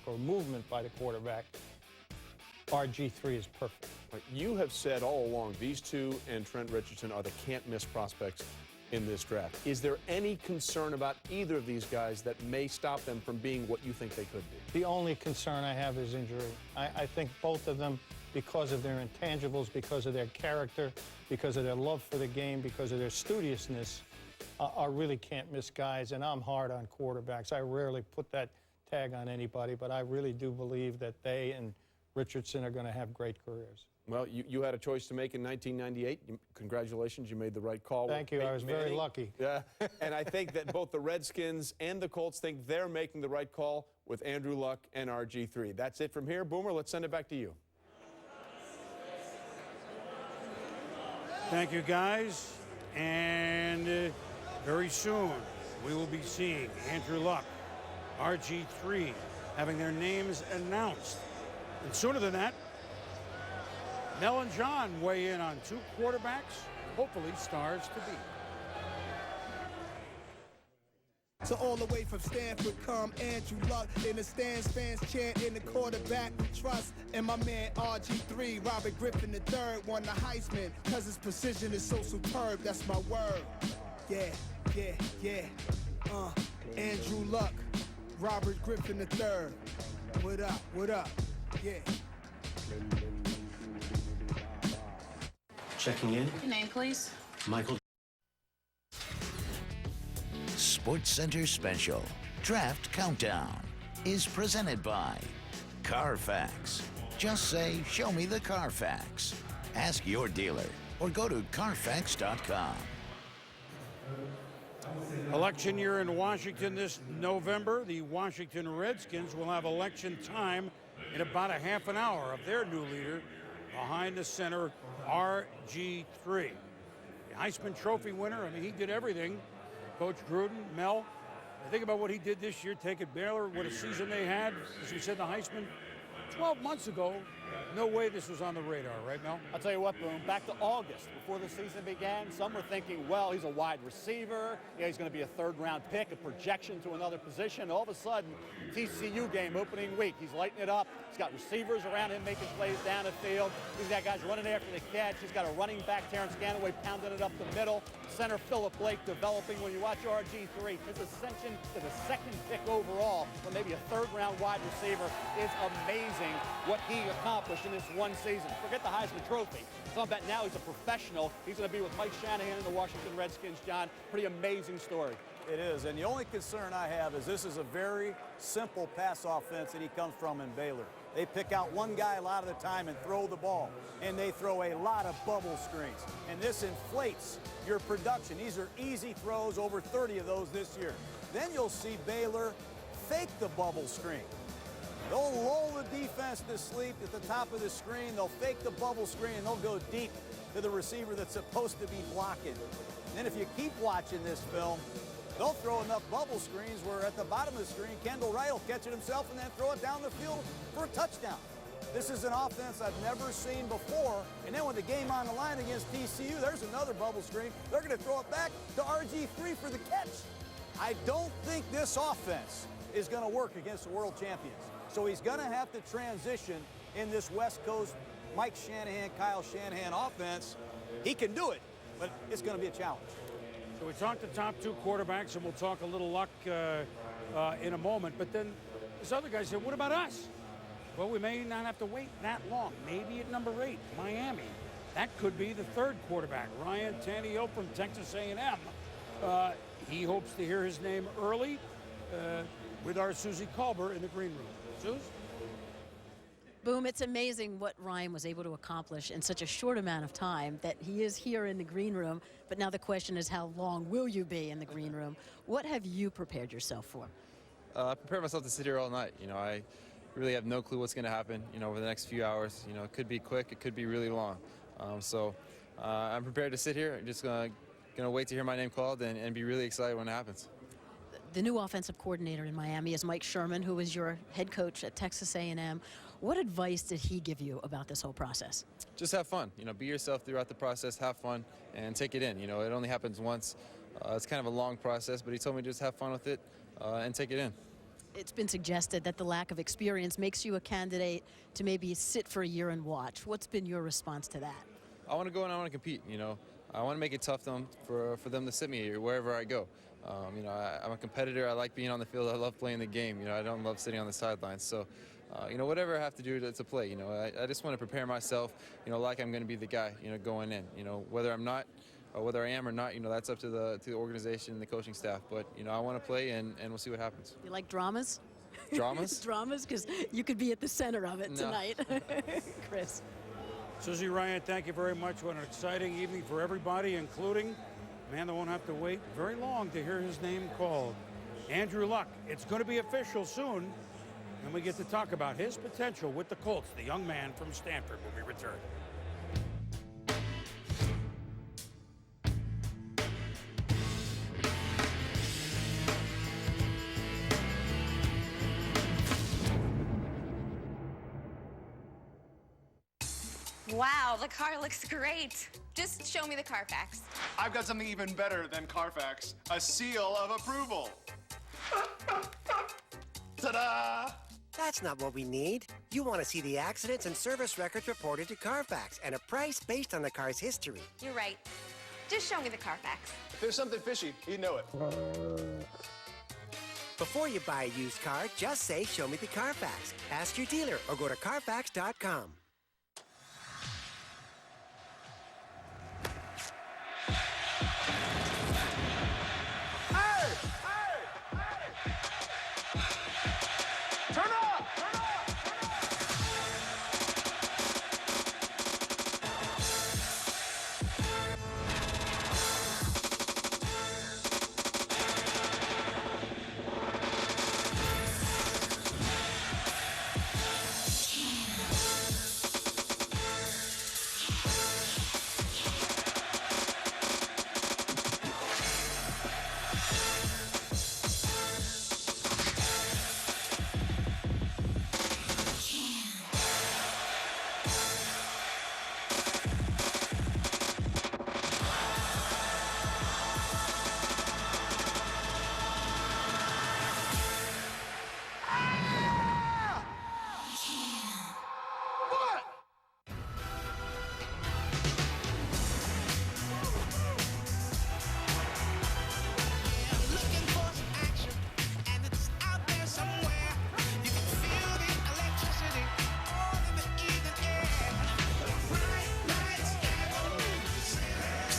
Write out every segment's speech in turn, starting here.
or movement by the quarterback, RG3 is perfect. You have said all along these two and Trent Richardson are the can't-miss prospects in this draft. Is there any concern about either of these guys that may stop them from being what you think they could be? The only concern I have is injury. I think both of them, because of their intangibles, because of their character, because of their love for the game, because of their studiousness, are really can't-miss guys, and I'm hard on quarterbacks. I rarely put that tag on anybody, but I really do believe that they and Richardson are going to have great careers. Well, you had a choice to make in 1998. Congratulations, you made the right call. Thank you. I was very lucky. Yeah, and I think that both the Redskins and the Colts think they're making the right call with Andrew Luck and RG3. That's it from here. Boomer, let's send it back to you. Thank you, guys. And very soon, we will be seeing Andrew Luck, RG3, having their names announced. And sooner than that, Mel and John weigh in on two quarterbacks, hopefully stars to be. So all the way from Stanford come Andrew Luck. In the stands, fans chant in the quarterback we trust. And my man RG3, Robert Griffin III, won the Heisman. Cause his precision is so superb, that's my word. Yeah, yeah, yeah. Andrew Luck, Robert Griffin III. What up, what up? Yeah. Checking in. Your name, please. Michael. SportsCenter Special Draft Countdown is presented by Carfax. Just say, "Show me the Carfax." Ask your dealer or go to Carfax.com. Election year in Washington this November. The Washington Redskins will have election time in about a half an hour of their new leader behind the center, RG3. The Heisman Trophy winner, I mean, he did everything. Coach Gruden, Mel, think about what he did this year, taking Baylor, what a season they had. As we said, the Heisman 12 months ago, no way this was on the radar, right, Mel? I'll tell you what, Boom, back to August, before the season began, some were thinking, well, he's a wide receiver, yeah, he's going to be a third-round pick, a projection to another position. All of a sudden, TCU game opening week, he's lighting it up. He's got receivers around him making plays down the field. He's got guys running after the catch. He's got a running back, Terrence Ganaway, pounding it up the middle. Center Philip Blake developing. When you watch RG3, his ascension to the second pick overall, or maybe a third-round wide receiver, is amazing what he accomplished in this one season. Forget the Heisman Trophy. Talking about now he's a professional. He's going to be with Mike Shanahan and the Washington Redskins, John. Pretty amazing story. It is, and the only concern I have is this is a very simple pass offense that he comes from in Baylor. They pick out one guy a lot of the time and throw the ball, and they throw a lot of bubble screens, and this inflates your production. These are easy throws, over 30 of those this year. Then you'll see Baylor fake the bubble screen. They'll lull the defense to sleep at the top of the screen. They'll fake the bubble screen, and they'll go deep to the receiver that's supposed to be blocking. And then if you keep watching this film, they'll throw enough bubble screens where at the bottom of the screen, Kendall Wright will catch it himself and then throw it down the field for a touchdown. This is an offense I've never seen before. And then with the game on the line against TCU, there's another bubble screen. They're going to throw it back to RG3 for the catch. I don't think this offense is going to work against the world champions. So he's going to have to transition in this West Coast Mike Shanahan, Kyle Shanahan offense. He can do it, but it's going to be a challenge. So we talked the top two quarterbacks, and we'll talk a little Luck in a moment. But then this other guy said, what about us? Well, we may not have to wait that long. Maybe at number 8, Miami. That could be the third quarterback, Ryan Tannehill from Texas A&M. He hopes to hear his name early with our Susie Kolber in the green room. Suze? Boom, it's amazing what Ryan was able to accomplish in such a short amount of time that he is here in the green room. But now the question is, how long will you be in the green room? What have you prepared yourself for? I prepared myself to sit here all night. You know, I really have no clue what's going to happen, you know, over the next few hours. You know, it could be quick, it could be really long. I'm prepared to sit here. I'm just going to wait to hear my name called and be really excited when it happens. The new offensive coordinator in Miami is Mike Sherman, who was your head coach at Texas A&M. What advice did he give you about this whole process? Just have fun. You know, be yourself throughout the process, have fun, and take it in. You know, it only happens once. It's kind of a long process, but he told me just have fun with it and take it in. it's been suggested that the lack of experience makes you a candidate to maybe sit for a year and watch. What's been your response to that? I want to go and I want to compete. I want to make it tough for them to sit me wherever I go. I'm a competitor. I like being on the field. I love playing the game. I don't love sitting on the sidelines. So, whatever I have to do to play, I just want to prepare myself, like I'm going to be the guy, going in. Whether I'm not, or whether I am or not, that's up to the organization and the coaching staff. But, I want to play, and we'll see what happens. You like dramas? Dramas? Dramas, because you could be at the center of it tonight. Chris. Susie Ryan, thank you very much. What an exciting evening for everybody, including a man that won't have to wait very long to hear his name called, Andrew Luck. It's going to be official soon, and we get to talk about his potential with the Colts. The young man from Stanford will be returned. Wow, the car looks great. Just show me the Carfax. I've got something even better than Carfax, a seal of approval. Ta-da! That's not what we need. You want to see the accidents and service records reported to Carfax and a price based on the car's history. You're right. Just show me the Carfax. If there's something fishy, you know it. Before you buy a used car, just say, "Show me the Carfax." Ask your dealer or go to Carfax.com.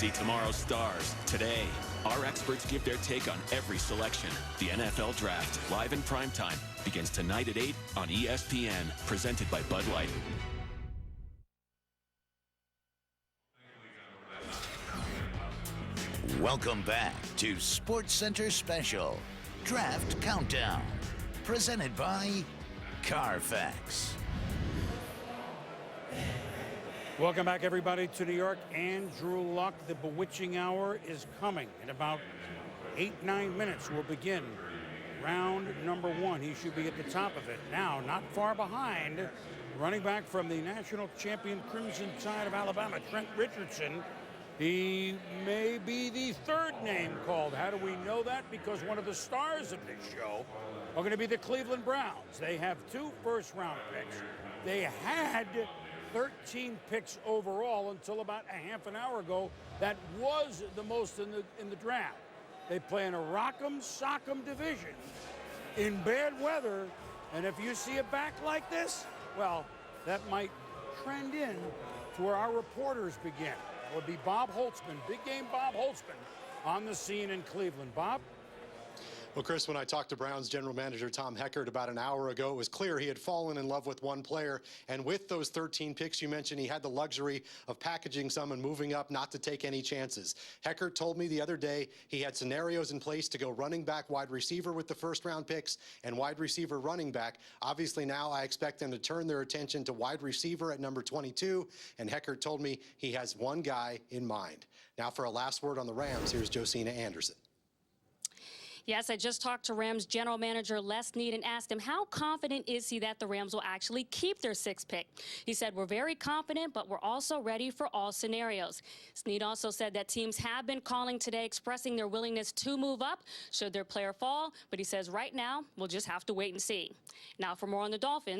See tomorrow's stars today. Our experts give their take on every selection. The NFL Draft, live in primetime, begins tonight at 8 on ESPN, presented by Bud Light. Welcome back to SportsCenter Special Draft Countdown, presented by Carfax. Welcome back, everybody, to New York. Andrew Luck, the bewitching hour is coming. In about 8-9 minutes, we'll begin round number 1. He should be at the top of it. Now, not far behind, running back from the national champion Crimson Tide of Alabama, Trent Richardson. He may be the third name called. How do we know that? Because one of the stars of this show are going to be the Cleveland Browns. They have 2 first-round picks. They had 13 picks overall until about a half an hour ago. That was the most in the draft. They play in a rock'em sock'em division in bad weather, and if you see a back like this, well, that might trend in to where our reporters begin. It would be Bob Holtzman, big game Bob Holtzman, on the scene in Cleveland. Bob? Well, Chris, when I talked to Browns general manager Tom Heckert about an hour ago, it was clear he had fallen in love with one player. And with those 13 picks you mentioned, he had the luxury of packaging some and moving up not to take any chances. Heckert told me the other day he had scenarios in place to go running back, wide receiver with the first-round picks and wide receiver running back. Obviously, now I expect them to turn their attention to wide receiver at number 22. And Heckert told me he has one guy in mind. Now for a last word on the Rams, here's Josina Anderson. Yes, I just talked to Rams general manager Les Snead and asked him how confident is he that the Rams will actually keep their 6th pick. He said, we're very confident, but we're also ready for all scenarios. Snead also said that teams have been calling today expressing their willingness to move up should their player fall, but he says right now we'll just have to wait and see. Now for more on the Dolphins.